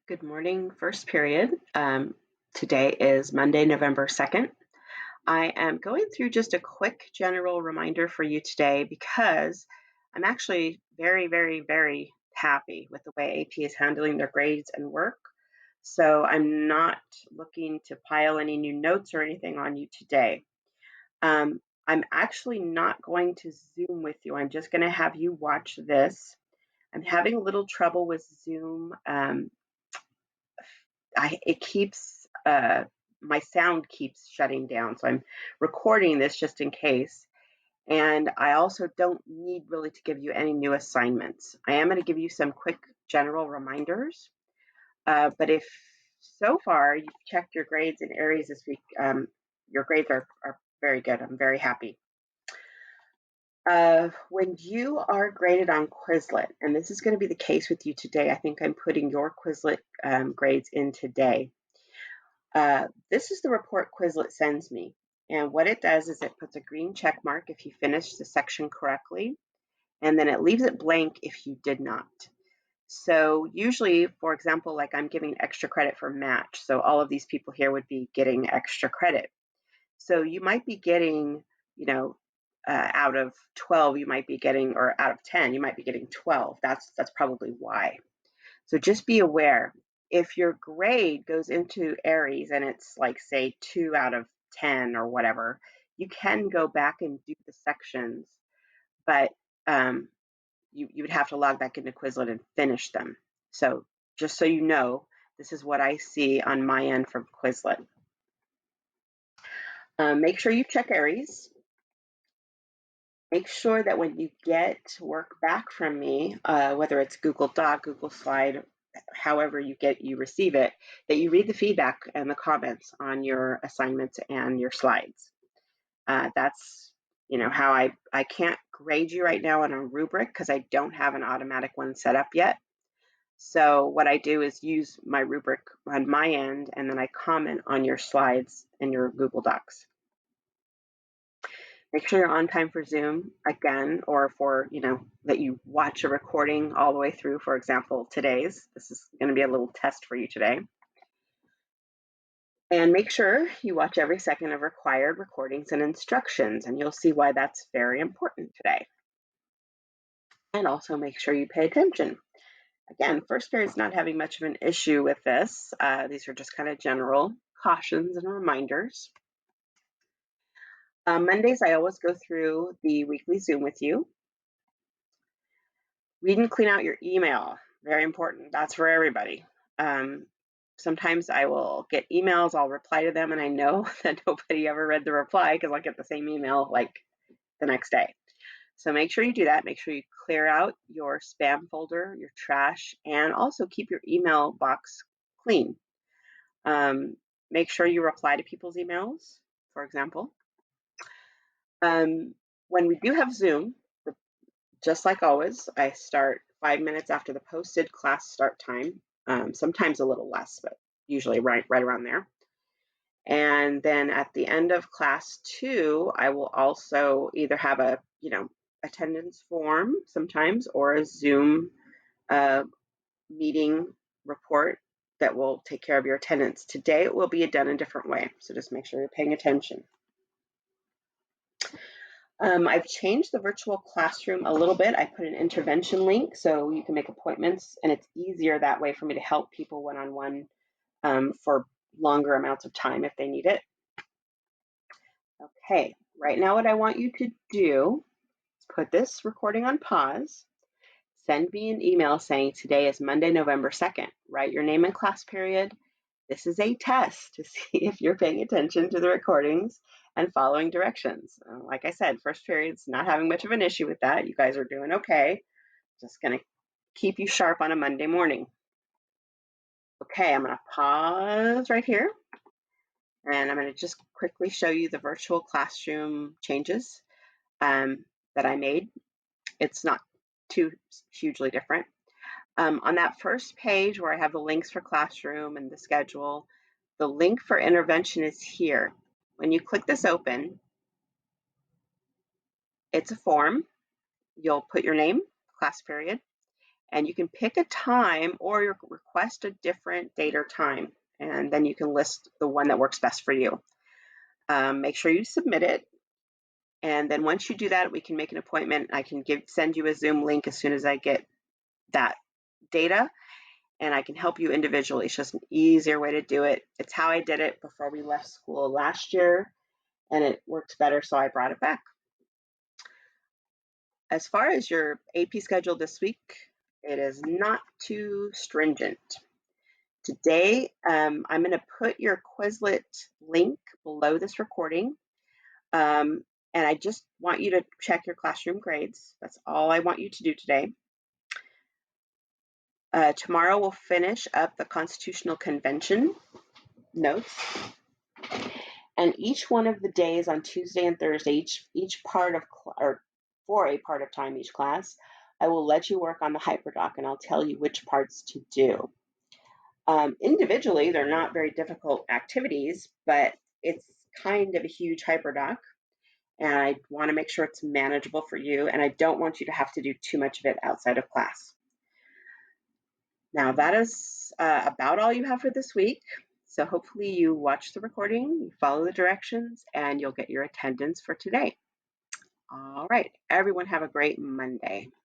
Good morning, first period. Today is Monday, November 2nd. I am going through just a quick general reminder for you today because I'm actually very, very, very happy with the way AP is handling their grades and work. So I'm not looking to pile any new notes or anything on you today. I'm actually not going to Zoom with you. I'm just going to have you watch this. I'm having a little trouble with Zoom. It keeps my sound keeps shutting down, so I'm recording this just in case. And I also don't need really to give you any new assignments. I am going to give you some quick general reminders. But if so far you've checked your grades in Aries this week, your grades are very good. I'm very happy. When you are graded on Quizlet, and this is going to be the case with you today, I think I'm putting your Quizlet grades in today. This is the report Quizlet sends me. And what it does is it puts a green check mark if you finished the section correctly, and then it leaves it blank if you did not. So usually, for example, like I'm giving extra credit for match. So all of these people here would be getting extra credit. So you might be getting, out of 12, you might be getting, or out of 10, you might be getting 12. That's probably why. So just be aware, if your grade goes into Aries and it's like, say, 2 out of 10 or whatever, you can go back and do the sections, but you would have to log back into Quizlet and finish them. So just so you know, this is what I see on my end from Quizlet. Make sure you check Aries. Make sure that when you get work back from me, whether it's Google Doc, Google Slide, however you receive it, that you read the feedback and the comments on your assignments and your slides. That's how I can't grade you right now on a rubric because I don't have an automatic one set up yet. So what I do is use my rubric on my end, and then I comment on your slides and your Google Docs. Make sure you're on time for Zoom again, or for, that you watch a recording all the way through. For example, today's. This is going to be a little test for you today. And make sure you watch every second of required recordings and instructions, and you'll see why that's very important today. And also make sure you pay attention. Again, first period is not having much of an issue with this. These are just kind of general cautions and reminders. Mondays, I always go through the weekly Zoom with you. Read and clean out your email. Very important. That's for everybody. Sometimes I will get emails, I'll reply to them, and I know that nobody ever read the reply because I'll get the same email like the next day. So make sure you do that. Make sure you clear out your spam folder, your trash, and also keep your email box clean. Make sure you reply to people's emails, for example. When we do have Zoom, just like always, I start 5 minutes after the posted class start time, sometimes a little less, but usually right around there. And then at the end of class 2, I will also either have a, attendance form sometimes, or a Zoom meeting report that will take care of your attendance. Today it will be done a different way, so just make sure you're paying attention. I've changed the virtual classroom a little bit. I put an intervention link so you can make appointments, and it's easier that way for me to help people one-on-one for longer amounts of time if they need it. Okay, right now what I want you to do is put this recording on pause. Send me an email saying today is Monday, November 2nd. Write your name and class period. This is a test to see if you're paying attention to the recordings and following directions. Like I said, first period's not having much of an issue with that. You guys are doing okay. Just going to keep you sharp on a Monday morning. Okay, I'm going to pause right here. And I'm going to just quickly show you the virtual classroom changes that I made. It's not too hugely different. On that first page where I have the links for classroom and the schedule, the link for intervention is here. When you click this open, it's a form. You'll put your name, class period, And you can pick a time or request a different date or time, and then you can list the one that works best for you. Make sure you submit it, and then once you do that, we can make an appointment. I can send you a Zoom link as soon as I get that data, and I can help you individually. It's just an easier way to do it. It's how I did it before we left school last year, and it works better, so I brought it back. As far as your AP schedule this week, it is not too stringent. Today, I'm going to put your Quizlet link below this recording. And I just want you to check your classroom grades. That's all I want you to do today. Tomorrow we'll finish up the Constitutional Convention notes. And each one of the days on Tuesday and Thursday, each part of, or for a part of time each class, I will let you work on the HyperDoc and I'll tell you which parts to do. Individually, they're not very difficult activities, but it's kind of a huge HyperDoc, and I want to make sure it's manageable for you, and I don't want you to have to do too much of it outside of class. Now, that is about all you have for this week. So hopefully you watch the recording, you follow the directions, and you'll get your attendance for today. All right, everyone have a great Monday.